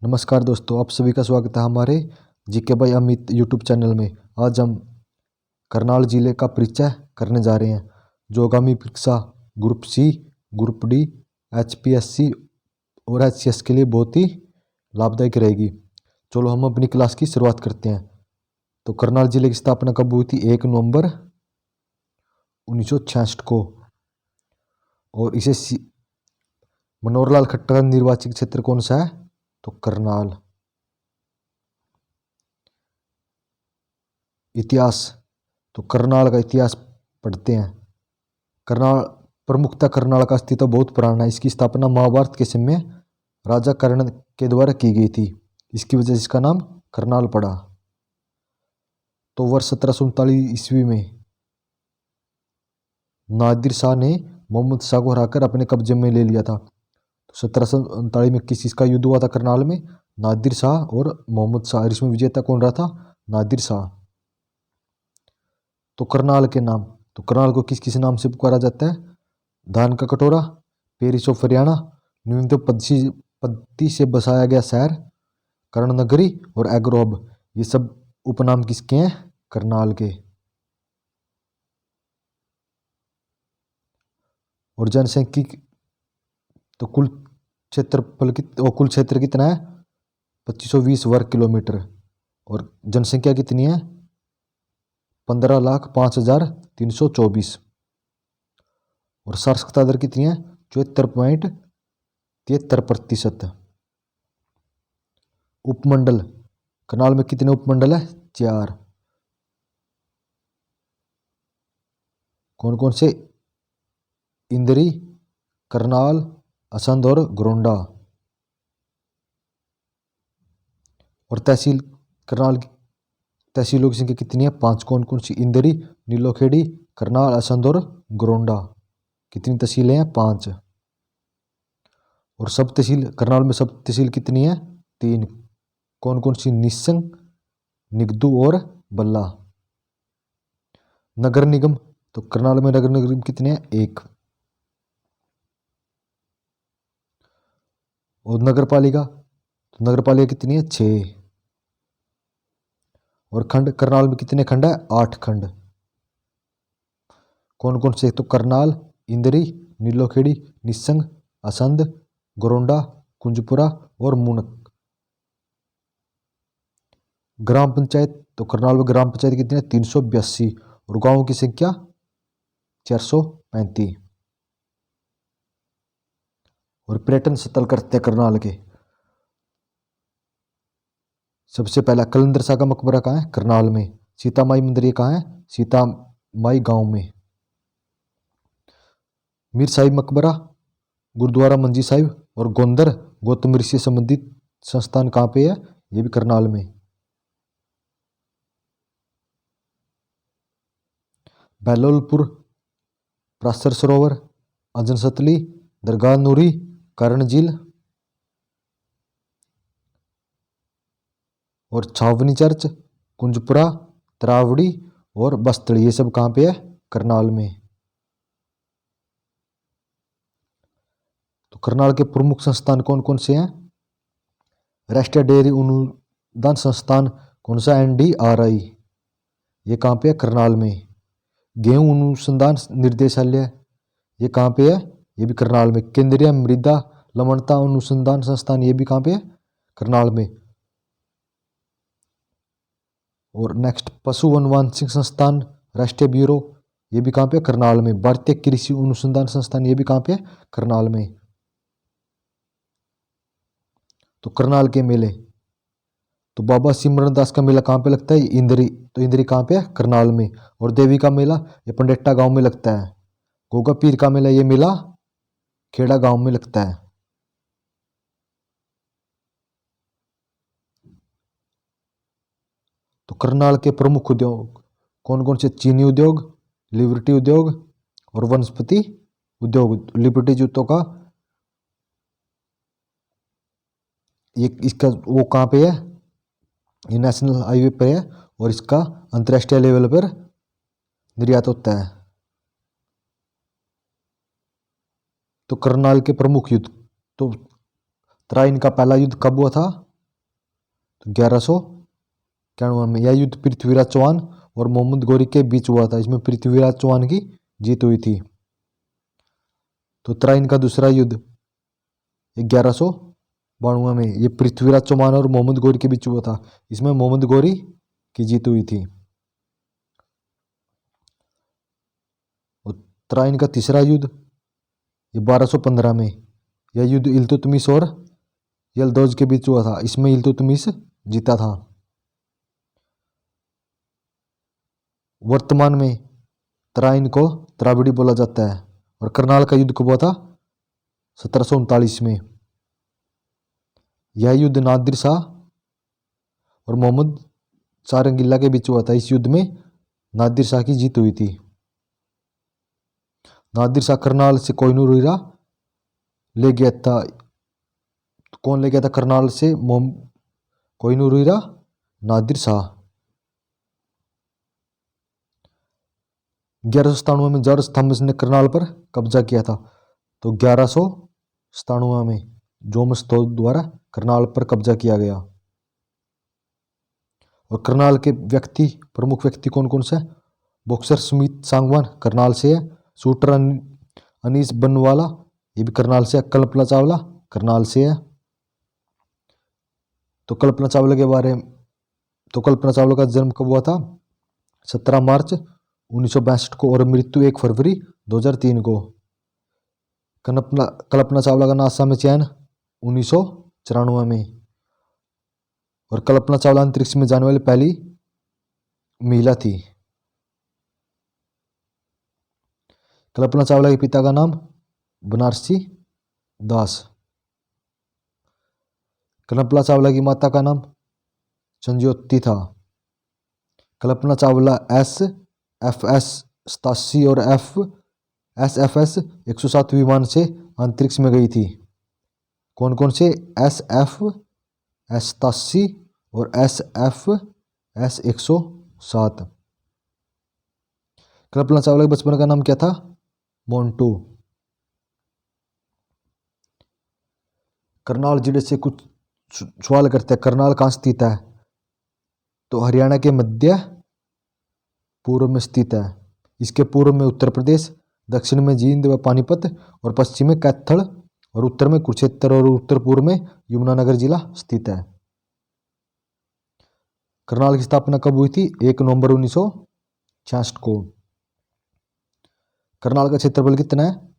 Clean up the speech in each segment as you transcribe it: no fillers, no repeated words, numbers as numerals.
नमस्कार दोस्तों, आप सभी का स्वागत है हमारे GK by Amit YouTube channel में। आज हम करनाल जिले का परिचय करने जा रहे हैं, जो आगामी परीक्षा group C, group D, HPSC और एचसीएस के लिए बहुत ही लाभदायक रहेगी। चलो हम अपनी क्लास की शुरुआत करते हैं। तो करनाल जिले की स्थापना कब हुई थी? 1 नवंबर 1966 को। और इसे मनोहर लाल खट्टर का निर्वाचित क्षेत्र कौन सा है? तो करनाल। इतिहास, तो करनाल का इतिहास पढ़ते हैं। करनाल प्रमुखता करनाल का अस्तित्व बहुत पुराना है। इसकी स्थापना महाभारत के समय राजा कर्ण के द्वारा की गई थी। इसकी वजह से इसका नाम करनाल पड़ा। तो वर्ष 1739 ईस्वी में नादिर शाह ने मोहम्मद शाह को हराकर अपने कब्जे में ले लिया था। तो 1739 में किस इसका युद्ध हुआ था करनाल में? नादिर शाह और मोहम्मद शाह। इसमें विजेता कौन रहा था? नादिर शाह। तो करनाल के नाम, तो करनाल को किस किस नाम से पुकारा जाता है? धान का कटोरा, पेरिस ऑफ हरियाणा, न्यूनतम पद्धति से बसाया गया शहर, कर्ण नगरी और एग्रोब। ये सब उपनाम किसके हैं? करनाल के। और जनसंख्या, तो कुल क्षेत्र कितना है? 2520 वर्ग किलोमीटर। और जनसंख्या कितनी है? 15,05,324। और साक्षरता दर कितनी है? 74.73%। उपमंडल, करनाल में कितने उपमंडल है? 4। कौन कौन से? इंदरी, करनाल, असंध और गोंडा। और तहसील, करनाल की तहसीलों की संख्या कितनी है? 5। कौन कौन सी? इंदरी, नीलोखेड़ी, करनाल, असंध और गोंडा। कितनी तहसीलें हैं? 5। और सब तहसील, करनाल में सब तहसील कितनी है? 3। कौन कौन सी? निसंग, निगदू और बल्ला। नगर निगम, तो करनाल में नगर निगम कितने हैं? 1। और नगर पालिका, तो नगर पालिका कितनी है? 6। और खंड, करनाल में कितने खंड है? 8 खंड। कौन कौन से? तो करनाल, इंदरी, नीलोखेड़ी, निसंग, असंध, गोंडा, कुंजपुरा और मूनक। ग्राम पंचायत, तो करनाल में ग्राम पंचायत कितनी है? 382। और गांवों की संख्या 435। और पर्यटन स्थल करते हैं करनाल के। सबसे पहला कलंदर शाह का मकबरा कहाँ है? करनाल में। सीता माई मंदिर ये कहाँ है? सीता माई गांव में। मीर साहिब मकबरा, गुरुद्वारा मंजी साहिब और गोंदर गौतम ऋषि से संबंधित संस्थान कहाँ पे है? ये भी करनाल में। बहलोलपुर, प्रासर सरोवर, अजन सतली, दरगाह नूरी, कर्ण झील और छावनी चर्च, कुंजपुरा, तरावड़ी और बस्तड़ी। ये सब कहाँ पे है? करनाल में। तो करनाल के प्रमुख संस्थान कौन कौन से हैं? राष्ट्रीय डेयरी अनुदान संस्थान कौन सा? NDRI। ये कहाँ पे है? करनाल में। गेहूं अनुसंधान निर्देशालय ये कहाँ पे है? ये भी करनाल में। केंद्रीय मृदा लवणता अनुसंधान संस्थान ये भी कहाँ पे है? करनाल में। और नेक्स्ट, पशु वनवांशिक संस्थान राष्ट्रीय ब्यूरो ये भी कहाँ पे? करनाल में। भारतीय कृषि अनुसंधान संस्थान ये भी कहाँ पे? करनाल में। तो करनाल के मेले, तो बाबा सिमरन दास का मेला कहाँ पे लगता है? इंदरी। तो इंदरी कहाँ पे है? करनाल में। और देवी का मेला ये पंडेट्टा गांव में लगता है। गोगा पीर का मेला ये मेला खेड़ा गांव में लगता है। तो करनाल के प्रमुख उद्योग कौन कौन से? चीनी उद्योग, लिबर्टी उद्योग और वनस्पति उद्योग। लिबर्टी जूतों का ये इसका वो कहाँ पे है? ये नेशनल हाईवे पे है और इसका अंतर्राष्ट्रीय लेवल पर निर्यात होता है। तो करनाल के प्रमुख युद्ध, तो तराइन का पहला युद्ध कब हुआ था? तो 1191 में। यह युद्ध पृथ्वीराज चौहान और मोहम्मद गौरी के बीच हुआ था। इसमें पृथ्वीराज चौहान की जीत हुई थी। तो तराइन का दूसरा युद्ध 1192 में, ये पृथ्वीराज चौहान और मोहम्मद गौरी के बीच हुआ था। इसमें मोहम्मद गौरी की जीत हुई थी। और तराइन का तीसरा युद्ध ये 1215 में, यह युद्ध इल्तुतमिश और यलदौज के बीच हुआ था। इसमें इल्तुतमिश जीता था। वर्तमान में तराइन को त्रावड़ी बोला जाता है। और करनाल का युद्ध कब हुआ था? 1739 में। यह युद्ध नादिर शाह और मोहम्मद सारंगिल्ला के बीच हुआ था। इस युद्ध में नादिर शाह की जीत हुई थी। नादिर शाह करनाल से कोहिनूर हीरा ले गया था। कौन ले गया था करनाल से कोहिनूर हीरा? नादिर शाह। 1197 में जॉर्ज थॉमस ने करनाल पर कब्जा किया था। तो 1197 में जोमस थो द्वारा करनाल पर कब्जा किया गया। और करनाल के प्रमुख व्यक्ति कौन कौन से? बॉक्सर स्मिथ सांगवान करनाल से है। शूटर अनीस बनवाला ये भी करनाल से है। कल्पना चावला करनाल से है। तो कल्पना चावला के बारे में, तो कल्पना चावला का जन्म कब हुआ था? 17 मार्च 1962 को और मृत्यु 1 फरवरी 2003 को। कल्पना चावला का नासा में चयन 1994 में। और कल्पना चावला अंतरिक्ष में जाने वाली पहली महिला थी। कल्पना चावला के पिता का नाम बनारसी दास। कल्पना चावला की माता का नाम संज्योति था। कल्पना चावला SFS 87 और SFS 107 विमान से अंतरिक्ष में गई थी। कौन कौन से? SFS 87 और SFS 107। कल्पना चावला के बचपन का नाम क्या था? मोन्टू। करनाल जिले से कुछ सवाल करते हैं। करनाल कहाँ स्थित है? तो हरियाणा के मध्य पूर्व में स्थित है। इसके पूर्व में उत्तर प्रदेश, दक्षिण में जींद व पानीपत और पश्चिम में कैथल और उत्तर में कुरुक्षेत्र और उत्तर पूर्व में यमुनानगर जिला स्थित है। करनाल की स्थापना कब हुई थी? 1 नवंबर 1966 को। करनाल का क्षेत्रफल कितना है?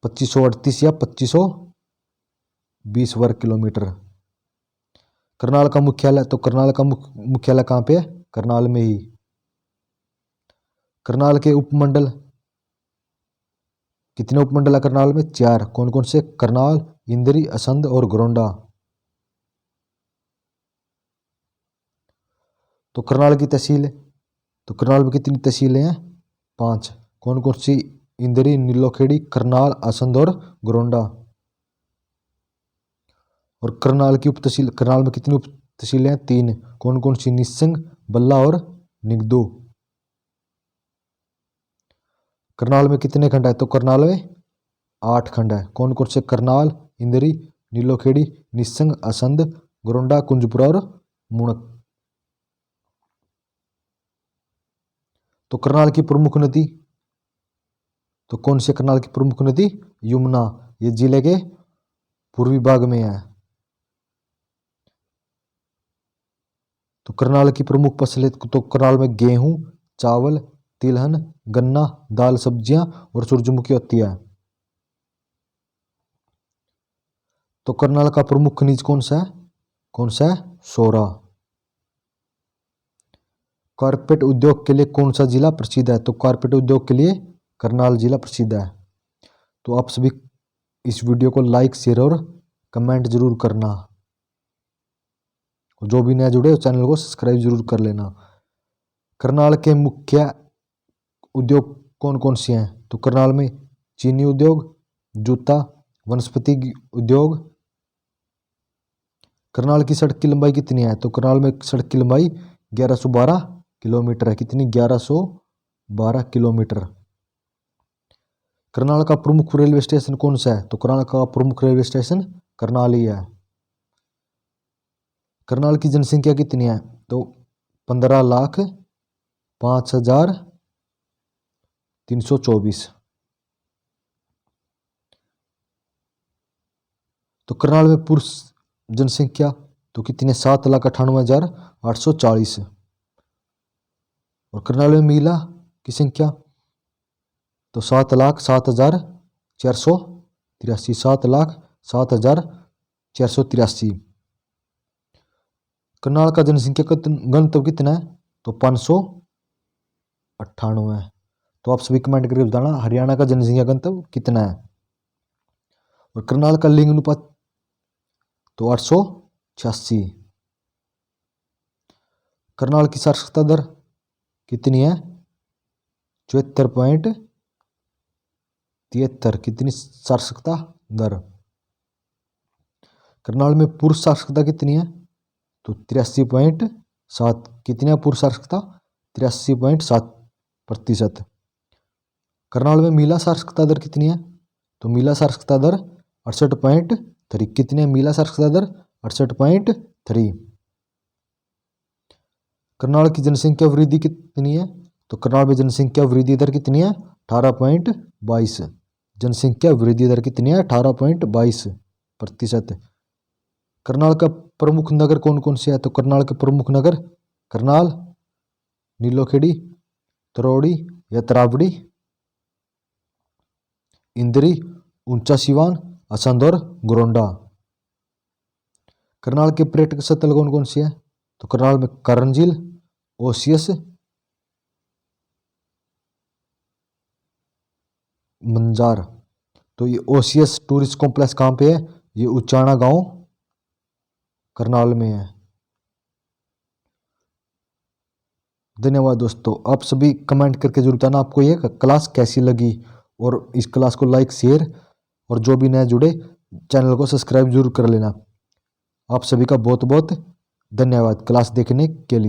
2538 या 2520 वर्ग किलोमीटर। करनाल का मुख्यालय, तो करनाल का मुख्यालय कहाँ पे है? करनाल में ही। करनाल के उपमंडल, कितने उपमंडल है करनाल में? 4। कौन कौन से? करनाल, इंदरी, असंध और गोरंडा। तो करनाल की तहसील, तो करनाल में कितनी तहसीलें हैं? 5। कौन कौन सी? इंदरी, नीलोखेड़ी, करनाल, असंध और गोरंडा। और करनाल की उप तहसील, करनाल में कितनी उप तहसीलें हैं? 3। कौन कौन सी? निस्संग, बल्ला और निगदो। करनाल में कितने खंड है? तो करनाल में 8 खंड है। कौन कौन से? करनाल, इंदरी, नीलोखेड़ी, निस्संग, असंध, गोरंडा, कुंजपुरा और मुणक। तो करनाल की प्रमुख नदी, तो कौन सी करनाल की प्रमुख नदी? यमुना। ये जिले के पूर्वी भाग में है। तो करनाल की प्रमुख फसलें, तो करनाल में गेहूं, चावल, तिलहन, गन्ना, दाल, सब्जियां और सूरजमुखी होती है। तो करनाल का प्रमुख खनिज कौन सा है? कौन सा है? सोरा। कारपेट उद्योग के लिए कौन सा जिला प्रसिद्ध है? तो कारपेट उद्योग के लिए करनाल जिला प्रसिद्ध है। तो आप सभी इस वीडियो को लाइक, शेयर और कमेंट जरूर करना। जो भी नया जुड़े चैनल को सब्सक्राइब जरूर कर लेना। करनाल के मुख्य उद्योग कौन कौन से हैं? तो करनाल में चीनी उद्योग, जूता, वनस्पति उद्योग। करनाल की सड़क की लंबाई कितनी है? तो करनाल में सड़क की लंबाई 1112 किलोमीटर है। कितनी? 1112 किलोमीटर। करनाल का प्रमुख रेलवे स्टेशन कौन सा है? तो करनाल का प्रमुख रेलवे स्टेशन करनाल ही है। करनाल की जनसंख्या कितनी है? तो 15,05,324। तो करनाल में पुरुष जनसंख्या तो कितनी है? 7,98,840। और करनाल में महिला की संख्या तो 7,07,483। 7,07,483। करनाल का जनसंख्या घनत्व कितना है? तो 598। तो आप सभी कमेंट करके बताना हरियाणा का जनसंख्या घनत्व कितना है। और करनाल का लिंग अनुपात तो 886। करनाल की साक्षरता दर कितनी है? 74.73। कितनी साक्षरता दर? करनाल में पुरुष साक्षरता कितनी है? तो 83.7। कितनी है पुरुष साक्षरता? 83.7%। करनाल में महिला साक्षरता दर कितनी है? तो महिला साक्षरता दर 68.3। कितनी है महिला साक्षरता दर? 68.3। करनाल की जनसंख्या वृद्धि कितनी है? तो करनाल में जनसंख्या वृद्धि दर कितनी है? 18.22। जनसंख्या वृद्धि दर कितनी है? 18.22%। करनाल का प्रमुख नगर कौन कौन से है? तो करनाल के प्रमुख नगर करनाल, नीलोखेड़ी, तरोड़ी या तरावड़ी, इंदरी, ऊंचा सिवान, असंध और गोरंडा। करनाल के पर्यटक स्थल कौन कौन से हैं? तो करनाल में करन झील, ओसियस, मंजार। तो ये ओसियस टूरिस्ट कॉम्प्लेक्स कहाँ पे है? ये उचाना गांव करनाल में है। धन्यवाद दोस्तों, आप सभी कमेंट करके जरूर बताना आपको ये क्लास कैसी लगी और इस क्लास को लाइक शेयर और जो भी नए जुड़े चैनल को सब्सक्राइब जरूर कर लेना। आप सभी का बहुत बहुत धन्यवाद क्लास देखने के लिए।